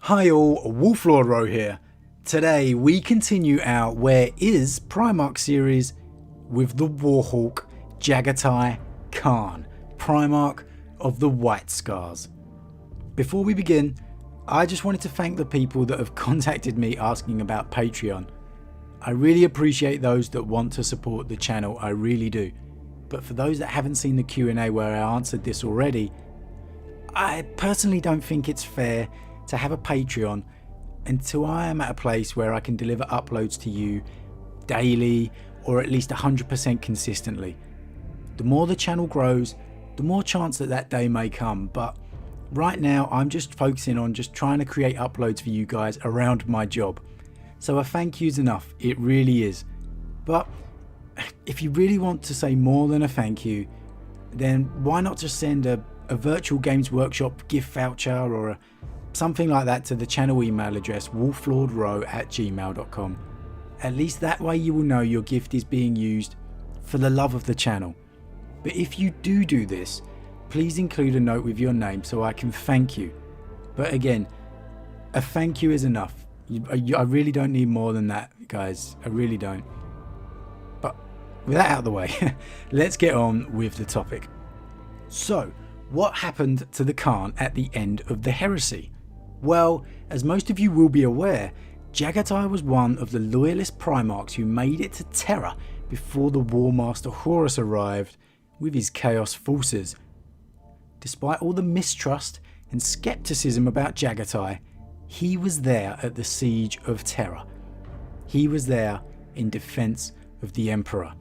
Hi all, Lord Rho here. Today we continue our Where is Primarch series with the Warhawk Jaghatai Khan, Primarch of the White Scars. Before we begin, I just wanted to thank the people that have contacted me asking about Patreon. I really appreciate those that want to support the channel, I really do. But for those that haven't seen the Q&A where I answered this already, I personally don't think it's fair to have a Patreon until I am at a place where I can deliver uploads to you daily or at least 100% consistently. The more the channel grows, the more chance that that day may come, but right now I'm just focusing on just trying to create uploads for you guys around my job. So a thank you's enough, it really is. But if you really want to say more than a thank you, then why not just send a virtual Games Workshop gift voucher or something like that to the channel email address wolflordro@gmail.com. At least that way you will know your gift is being used for the love of the channel. But if you do this, please include a note with your name so I can thank you. But again, a thank you is enough. I really don't need more than that, guys. I really don't. But with that out of the way, let's get on with the topic. So, what happened to the Khan at the end of the heresy? Well, as most of you will be aware, Jaghatai was one of the loyalist Primarchs who made it to Terra before the War Master Horus arrived with his Chaos forces. Despite all the mistrust and skepticism about Jaghatai, he was there at the siege of Terra. He was there in defense of the Emperor.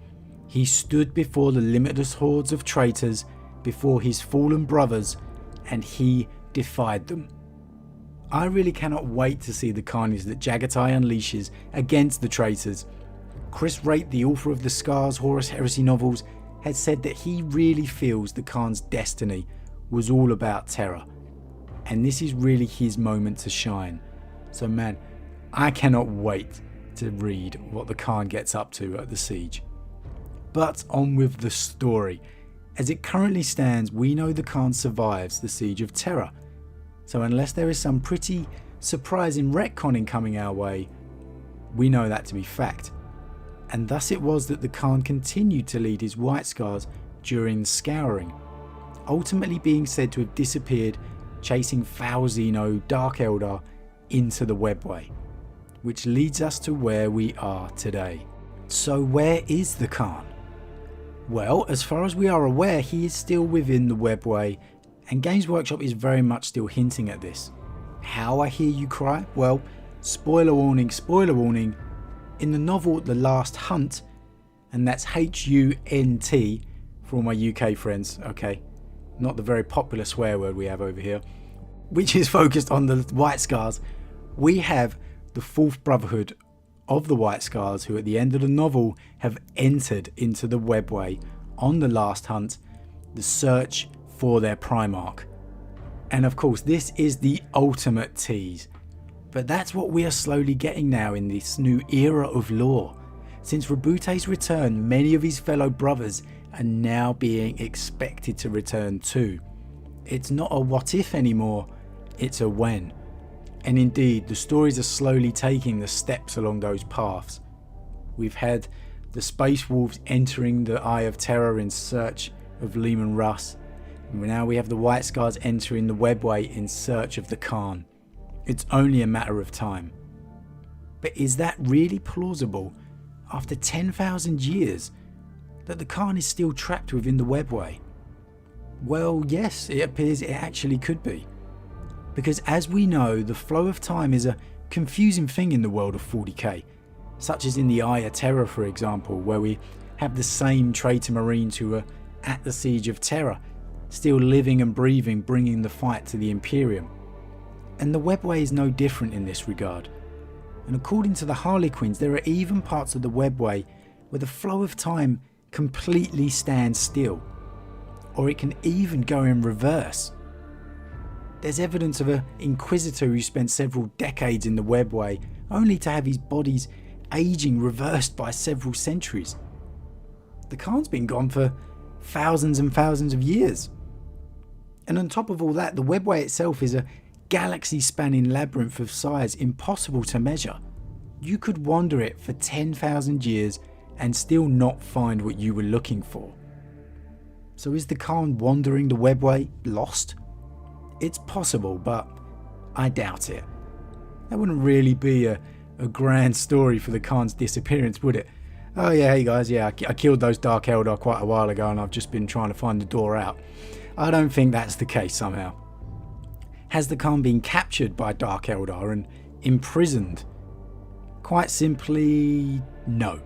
He stood before the limitless hordes of traitors, before his fallen brothers, and he defied them. I really cannot wait to see the carnage that Jaghatai unleashes against the traitors. Chris Wraight, the author of the Scars Horus Heresy novels, has said that he really feels the Khan's destiny was all about Terra, and this is really his moment to shine. So man, I cannot wait to read what the Khan gets up to at the siege. But on with the story. As it currently stands, we know the Khan survives the siege of Terra. So unless there is some pretty surprising retconning coming our way, we know that to be fact. And thus it was that the Khan continued to lead his White Scars during the Scouring, ultimately being said to have disappeared chasing Falzino Dark Eldar into the Webway, which leads us to where we are today. So where is the Khan? Well, as far as we are aware, he is still within the Webway, and Games Workshop is very much still hinting at this. How, I hear you cry? Well, spoiler warning, in the novel The Last Hunt, and that's H-U-N-T for all my UK friends, okay, not the very popular swear word we have over here, which is focused on the White Scars, we have the fourth brotherhood of the White Scars who at the end of the novel have entered into the Webway on the Last Hunt, the search for their Primarch. And of course this is the ultimate tease, but that's what we are slowly getting now in this new era of lore. Since Rabute's return, many of his fellow brothers are now being expected to return too. It's not a what if anymore, it's a when. And indeed, the stories are slowly taking the steps along those paths. We've had the Space Wolves entering the Eye of Terror in search of Leman Russ, and now we have the White Scars entering the Webway in search of the Khan. It's only a matter of time. But is that really plausible after 10,000 years that the Khan is still trapped within the Webway? Well, yes, it appears it actually could be. Because as we know, the flow of time is a confusing thing in the world of 40k, such as in the Eye of Terror, for example, where we have the same traitor marines who are at the siege of Terra, still living and breathing, bringing the fight to the Imperium. And the Webway is no different in this regard. And according to the Harlequins, there are even parts of the Webway where the flow of time completely stands still, or it can even go in reverse. There's evidence of an Inquisitor who spent several decades in the Webway only to have his body's aging reversed by several centuries. The Khan's been gone for thousands and thousands of years. And on top of all that, the Webway itself is a galaxy-spanning labyrinth of size impossible to measure. You could wander it for 10,000 years and still not find what you were looking for. So is the Khan wandering the webway lost? It's possible, but I doubt it. That wouldn't really be a grand story for the Khan's disappearance, would it? Oh yeah, hey guys, yeah, I killed those Dark Eldar quite a while ago and I've just been trying to find the door out. I don't think that's the case somehow. Has the Khan been captured by Dark Eldar and imprisoned? Quite simply, no.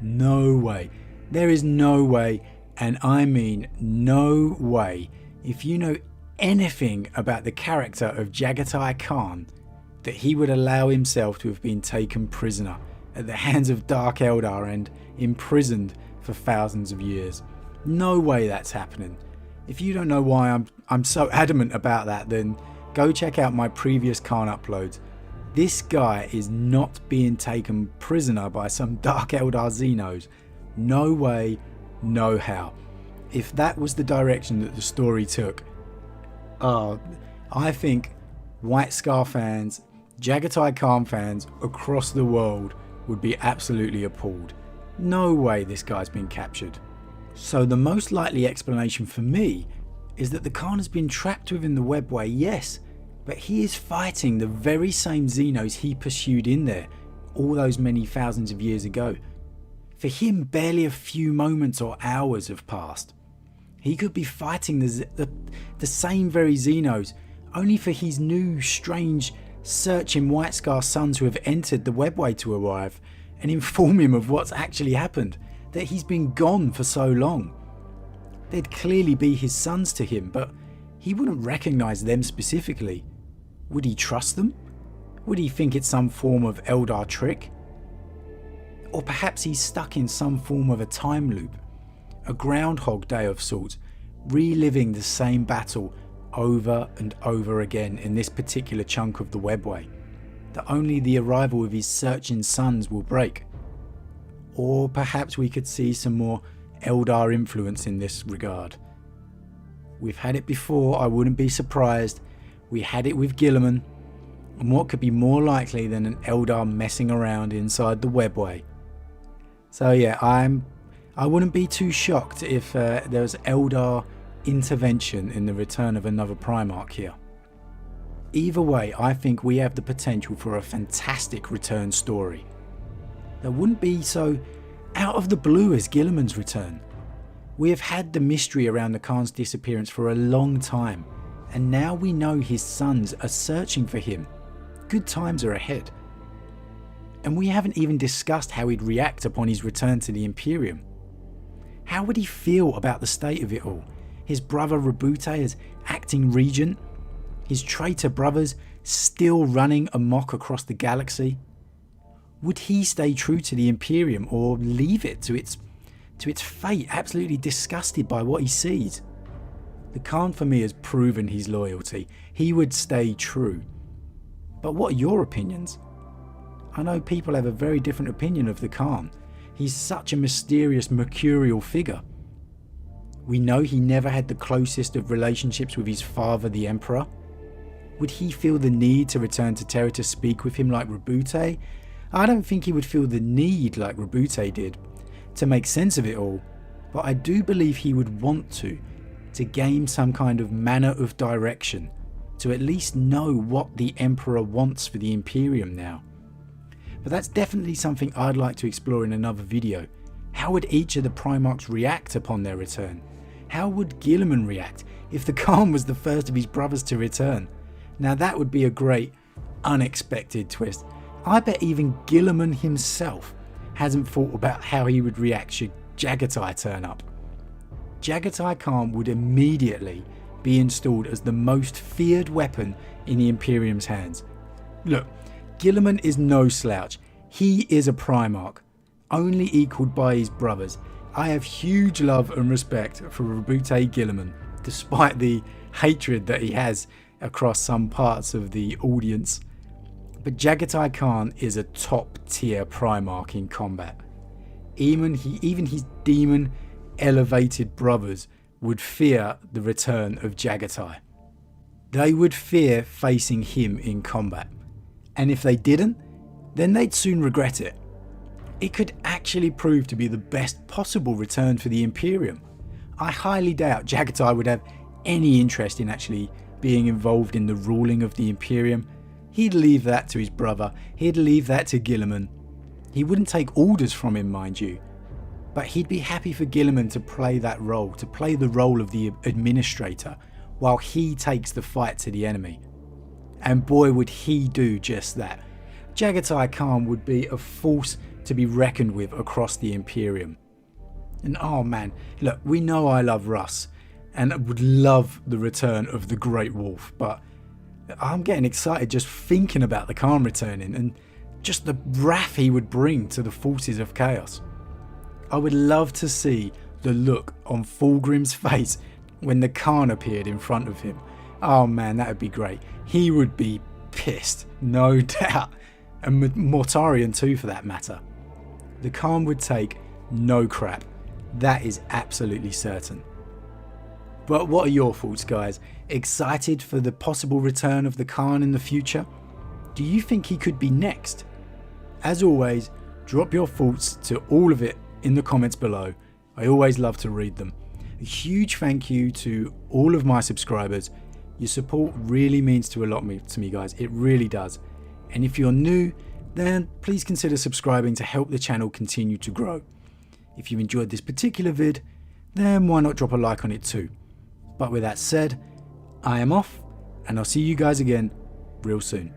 No way. There is no way, and I mean no way, if you know anything about the character of Jaghatai Khan, that he would allow himself to have been taken prisoner at the hands of Dark Eldar and imprisoned for thousands of years. No way that's happening. If you don't know why I'm so adamant about that, then go check out my previous Khan uploads. This guy is not being taken prisoner by some Dark Eldar Xenos. No way, no how. If that was the direction that the story took, I think White Scar fans, Jaghatai Khan fans across the world would be absolutely appalled. No way this guy's been captured. So the most likely explanation for me is that the Khan has been trapped within the webway, yes, but he is fighting the very same Xenos he pursued in there all those many thousands of years ago. For him, barely a few moments or hours have passed. He could be fighting the same very Xenos, only for his new, strange, searching White Scar sons who have entered the webway to arrive and inform him of what's actually happened, that he's been gone for so long. They'd clearly be his sons to him, but he wouldn't recognise them specifically. Would he trust them? Would he think it's some form of Eldar trick? Or perhaps he's stuck in some form of a time loop, a Groundhog Day of sorts, reliving the same battle over and over again in this particular chunk of the webway, that only the arrival of his searching sons will break. Or perhaps we could see some more Eldar influence in this regard. We've had it before, I wouldn't be surprised. We had it with Guilliman, and what could be more likely than an Eldar messing around inside the webway? So yeah, I wouldn't be too shocked if there was Eldar intervention in the return of another Primarch here. Either way, I think we have the potential for a fantastic return story that wouldn't be so out of the blue as Guilliman's return. We have had the mystery around the Khan's disappearance for a long time, and now we know his sons are searching for him. Good times are ahead. And we haven't even discussed how he'd react upon his return to the Imperium. How would he feel about the state of it all? His brother Rabute as acting regent? His traitor brothers still running amok across the galaxy? Would he stay true to the Imperium or leave it to its fate, absolutely disgusted by what he sees? The Khan for me has proven his loyalty. He would stay true. But what are your opinions? I know people have a very different opinion of the Khan. He's such a mysterious, mercurial figure. We know he never had the closest of relationships with his father, the Emperor. Would he feel the need to return to Terra to speak with him like Rabute? I don't think he would feel the need like Rabute did to make sense of it all, but I do believe he would want to gain some kind of manner of direction, to at least know what the Emperor wants for the Imperium now. But that's definitely something I'd like to explore in another video. How would each of the Primarchs react upon their return? How would Guilliman react if the Khan was the first of his brothers to return? Now that would be a great, unexpected twist. I bet even Guilliman himself hasn't thought about how he would react should Jaghatai turn up. Jaghatai Khan would immediately be installed as the most feared weapon in the Imperium's hands. Look, Guilliman is no slouch. He is a Primarch, only equalled by his brothers. I have huge love and respect for Rabute Guilliman, despite the hatred that he has across some parts of the audience. But Jaghatai Khan is a top tier Primarch in combat. Even his demon elevated brothers would fear the return of Jaghatai. they would fear facing him in combat. And if they didn't, then they'd soon regret it. It could actually prove to be the best possible return for the Imperium. I highly doubt Jaghatai would have any interest in actually being involved in the ruling of the Imperium. He'd leave that to his brother, he'd leave that to Guilliman. He wouldn't take orders from him, mind you, but he'd be happy for Guilliman to play that role, to play the role of the administrator, while he takes the fight to the enemy. And boy would he do just that. Jaghatai Khan would be a force to be reckoned with across the Imperium. And oh man, look, we know I love Russ and would love the return of the Great Wolf, but I'm getting excited just thinking about the Khan returning and just the wrath he would bring to the forces of chaos. I would love to see the look on Fulgrim's face when the Khan appeared in front of him. Oh man, that would be great. He would be pissed, no doubt. And Mortarion too, for that matter. The Khan would take no crap. That is absolutely certain. But what are your thoughts, guys? Excited for the possible return of the Khan in the future? Do you think he could be next? As always, drop your thoughts to all of it in the comments below. I always love to read them. A huge thank you to all of my subscribers. Your support really means to a lot to me, guys. It really does. And if you're new, then please consider subscribing to help the channel continue to grow. If you enjoyed this particular vid, then why not drop a like on it too. But with that said, I am off, and I'll see you guys again real soon.